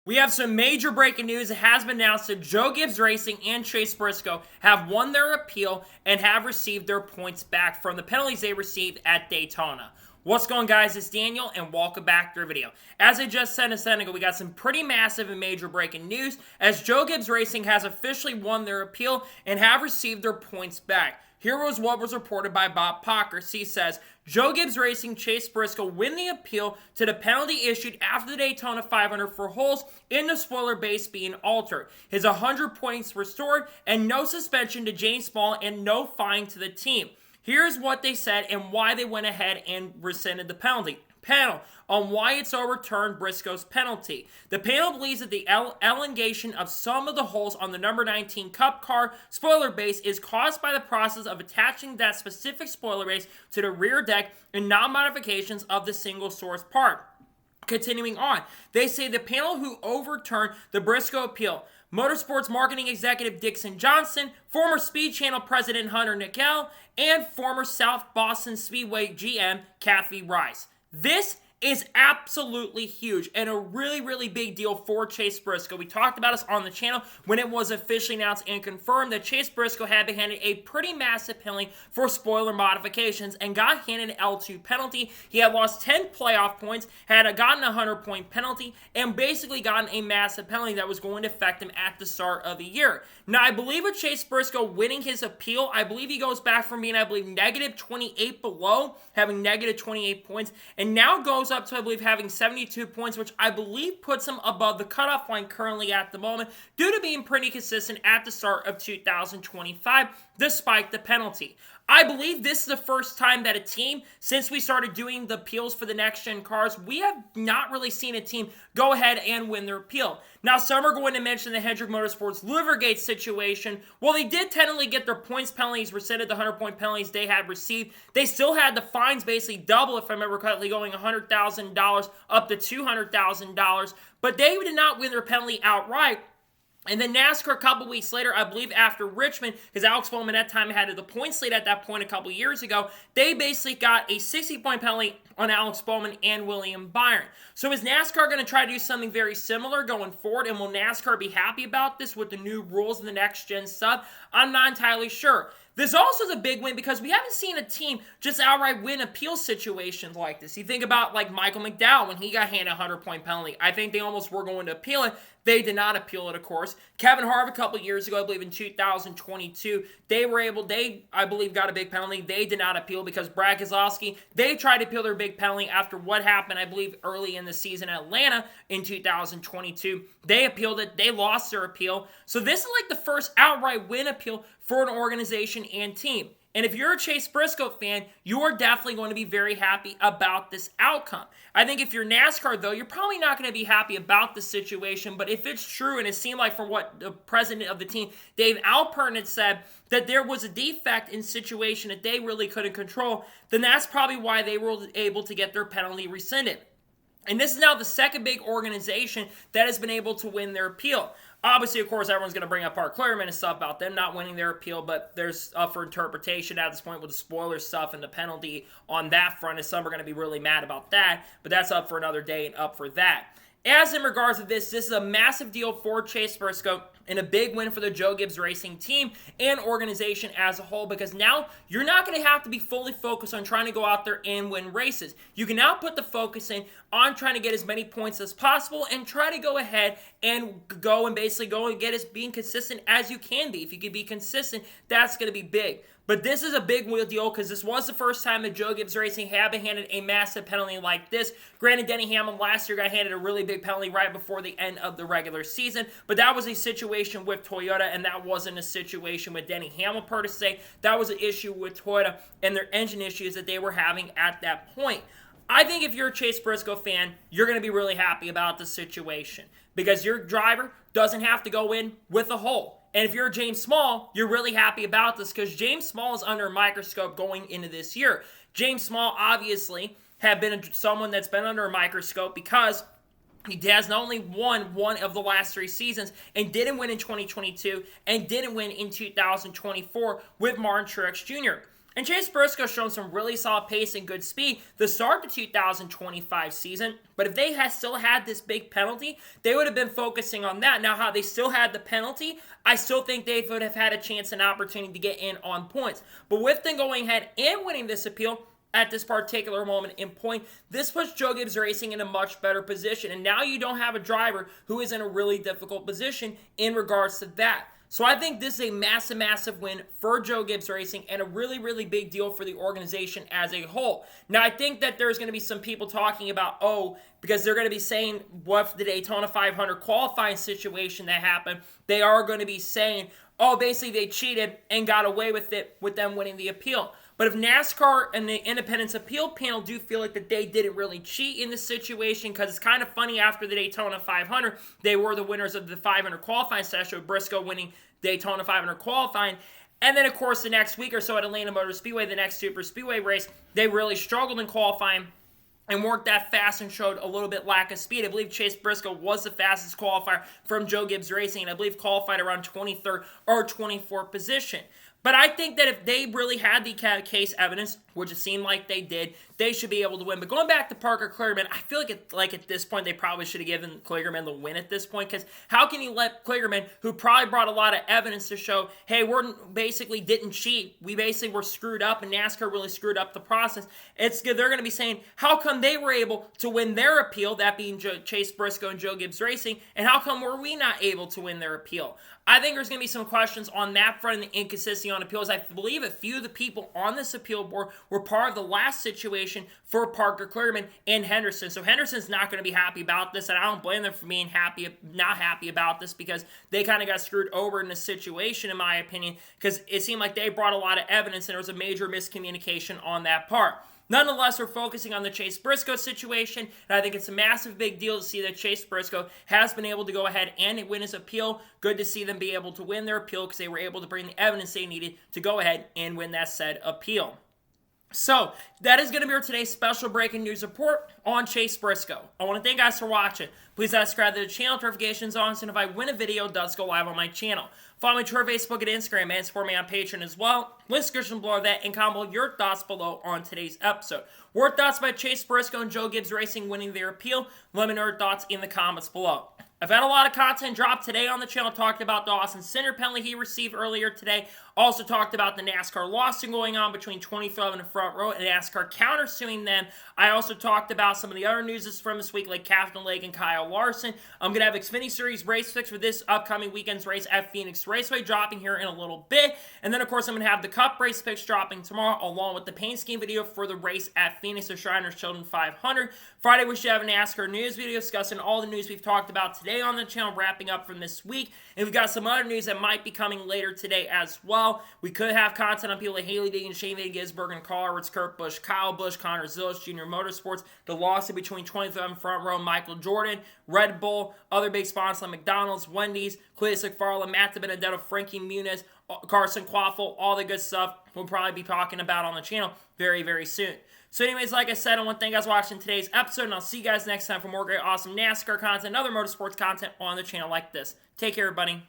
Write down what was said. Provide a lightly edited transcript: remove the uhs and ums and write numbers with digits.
We have some major breaking news. It has been announced that Joe Gibbs Racing and Chase Briscoe have won their appeal and have received their points back from the penalties they received at Daytona. What's going on, guys? It's Daniel, and welcome back to our video. As I just said a second ago, we got some pretty massive and major breaking news as Joe Gibbs Racing has officially won their appeal and have received their points back. Here was what was reported by Bob Pockers. He says, Joe Gibbs Racing Chase Briscoe win the appeal to the penalty issued after the Daytona 500 for holes in the spoiler base being altered. His 100 points restored and no suspension to James Small and no fine to the team. Here's what they said and why they went ahead and rescinded the penalty. Panel on why it's overturned Briscoe's penalty. The panel believes that the elongation of some of the holes on the number 19 Cup car spoiler base is caused by the process of attaching that specific spoiler base to the rear deck and non-modifications of the single source part. Continuing on, they say the panel who overturned the Briscoe appeal, Motorsports Marketing Executive Dixon Johnson, former Speed Channel President Hunter Nickel, and former South Boston Speedway GM Kathy Rice. This is absolutely huge and a really big deal for Chase Briscoe. We talked about this on the channel when it was officially announced and confirmed that Chase Briscoe had been handed a pretty massive penalty for spoiler modifications and got handed an L2 penalty. He had lost 10 playoff points, had gotten a 100-point penalty, and basically gotten a massive penalty that was going to affect him at the start of the year. Now, I believe with Chase Briscoe winning his appeal, I believe he goes back from being, negative 28 below, having negative 28 points, and now goes up to, I believe, having 72 points, which I believe puts him above the cutoff line currently at the moment due to being pretty consistent at the start of 2025, despite the penalty. I believe this is the first time that a team, since we started doing the appeals for the next-gen cars, we have not really seen a team go ahead and win their appeal. Now, some are going to mention the Hendrick Motorsports Livergate situation. Well, they did technically get their points penalties rescinded, the 100-point penalties they had received. They still had the fines basically double, if I remember correctly, going $100,000 up to $200,000, but they did not win their penalty outright. And then NASCAR a couple weeks later, I believe after Richmond, because Alex Bowman at that time had the points lead at that point a couple years ago, they basically got a 60-point penalty on Alex Bowman and William Byron. So is NASCAR going to try to do something very similar going forward? And will NASCAR be happy about this with the new rules and the next-gen stuff? I'm not entirely sure. This also is a big win because we haven't seen a team just outright win appeal situations like this. You think about like Michael McDowell when he got handed a 100-point penalty. I think they almost were going to appeal it. They did not appeal it, of course. Kevin Harvick a couple years ago, I believe in 2022, I believe, got a big penalty. They did not appeal because Brad Keselowski, they tried to appeal their big penalty after what happened, I believe, early in the season at Atlanta in 2022. They appealed it. They lost their appeal. So this is like the first outright win appeal for an organization and team. And if you're a Chase Briscoe fan, you're definitely going to be very happy about this outcome. I think if you're NASCAR, though, you're probably not going to be happy about the situation. But if it's true, and it seemed like from what the president of the team, Dave Alpern, had said, that there was a defect in situation that they really couldn't control, then that's probably why they were able to get their penalty rescinded. And this is now the second big organization that has been able to win their appeal. Obviously, of course, everyone's going to bring up Park Clearman and stuff about them not winning their appeal, but there's up for interpretation at this point with the spoiler stuff and the penalty on that front, and some are going to be really mad about that, but that's up for another day and up for that. As in regards to this is a massive deal for Chase Briscoe and a big win for the Joe Gibbs Racing team and organization as a whole, because now you're not going to have to be fully focused on trying to go out there and win races. You can now put the focus in on trying to get as many points as possible and try to go ahead and basically go and get as being consistent as you can be. If you can be consistent, that's going to be big. But this is a big deal because this was the first time that Joe Gibbs Racing had been handed a massive penalty like this. Granted, Denny Hamlin last year got handed a really big penalty right before the end of the regular season, but that was a situation with Toyota, and that wasn't a situation with Denny Hamlin per se. That was an issue with Toyota and their engine issues that they were having at that point. I think if you're a Chase Briscoe fan, you're going to be really happy about the situation because your driver doesn't have to go in with a hole. And if you're James Small, you're really happy about this because James Small is under a microscope going into this year. James Small obviously have been someone that's been under a microscope because he has not only won one of the last 3 seasons and didn't win in 2022 and didn't win in 2024 with Martin Truex Jr. And Chase Briscoe shown some really solid pace and good speed to start the 2025 season. But if they had still had this big penalty, they would have been focusing on that. Now, how they still had the penalty, I still think they would have had a chance and opportunity to get in on points. But with them going ahead and winning this appeal, at this particular moment in point, this puts Joe Gibbs Racing in a much better position. And now you don't have a driver who is in a really difficult position in regards to that. So I think this is a massive, massive win for Joe Gibbs Racing and a really, really big deal for the organization as a whole. Now, I think that there's going to be some people talking about, because they're going to be saying what the Daytona 500 qualifying situation that happened, they are going to be saying, basically they cheated and got away with it with them winning the appeal. But if NASCAR and the Independence Appeal Panel do feel like that they didn't really cheat in this situation, because it's kind of funny, after the Daytona 500, they were the winners of the 500 qualifying session, with Briscoe winning Daytona 500 qualifying. And then, of course, the next week or so at Atlanta Motor Speedway, the next Super Speedway race, they really struggled in qualifying and weren't that fast and showed a little bit lack of speed. I believe Chase Briscoe was the fastest qualifier from Joe Gibbs Racing, and I believe qualified around 23rd or 24th position. But I think that if they really had the case evidence, which it seemed like they did, they should be able to win. But going back to Parker Kligerman, I feel like at this point they probably should have given Kligerman the win at this point, because how can you let Kligerman, who probably brought a lot of evidence to show, hey, we basically didn't cheat, we basically were screwed up, and NASCAR really screwed up the process. They're going to be saying, how come they were able to win their appeal, that being Chase Briscoe and Joe Gibbs Racing, and how come were we not able to win their appeal? I think there's going to be some questions on that front and the inconsistency on appeals. I believe a few of the people on this appeal board were part of the last situation for Parker Kligerman and Henderson. So Henderson's not going to be happy about this, and I don't blame them for being not happy about this, because they kind of got screwed over in this situation, in my opinion, because it seemed like they brought a lot of evidence and there was a major miscommunication on that part. Nonetheless, we're focusing on the Chase Briscoe situation, and I think it's a massive big deal to see that Chase Briscoe has been able to go ahead and win his appeal. Good to see them be able to win their appeal, because they were able to bring the evidence they needed to go ahead and win that said appeal. So, that is going to be our today's special breaking news report on Chase Briscoe. I want to thank you guys for watching. Please subscribe to the channel, notifications on, so if I win a video, it does go live on my channel. Follow me to our Facebook and Instagram, and support me on Patreon as well. Link description below that, and comment your thoughts below on today's episode. What thoughts about Chase Briscoe and Joe Gibbs Racing winning their appeal? Let me know your thoughts in the comments below. I've had a lot of content dropped today on the channel, talked about the Austin Center penalty he received earlier today. Also talked about the NASCAR lawsuit going on between 25 and Front Row and NASCAR countersuing them. I also talked about some of the other news from this week, like Captain Lake and Kyle Larson. I'm going to have Xfinity Series race picks for this upcoming weekend's race at Phoenix Raceway dropping here in a little bit. And then, of course, I'm going to have the Cup race picks dropping tomorrow, along with the paint scheme video for the race at Phoenix, the Shriners Children 500. Friday, we should have a NASCAR news video discussing all the news we've talked about today on the channel, wrapping up from this week. And we've got some other news that might be coming later today as well. We could have content on people like Haley Deegan, Shane Van Gisbergen, and Carl Edwards, Kurt Busch, Kyle Busch, Connor Zillich, Junior Motorsports, the lawsuit between 25 Front Row, Michael Jordan, Red Bull, other big sponsors like McDonald's, Wendy's, Cletus McFarland, Matt DiBenedetto, Frankie Muniz, Carson Quaffle, all the good stuff we'll probably be talking about on the channel very, very soon. So anyways, like I said, I want to thank you guys for watching today's episode, and I'll see you guys next time for more great, awesome NASCAR content and other motorsports content on the channel like this. Take care, everybody.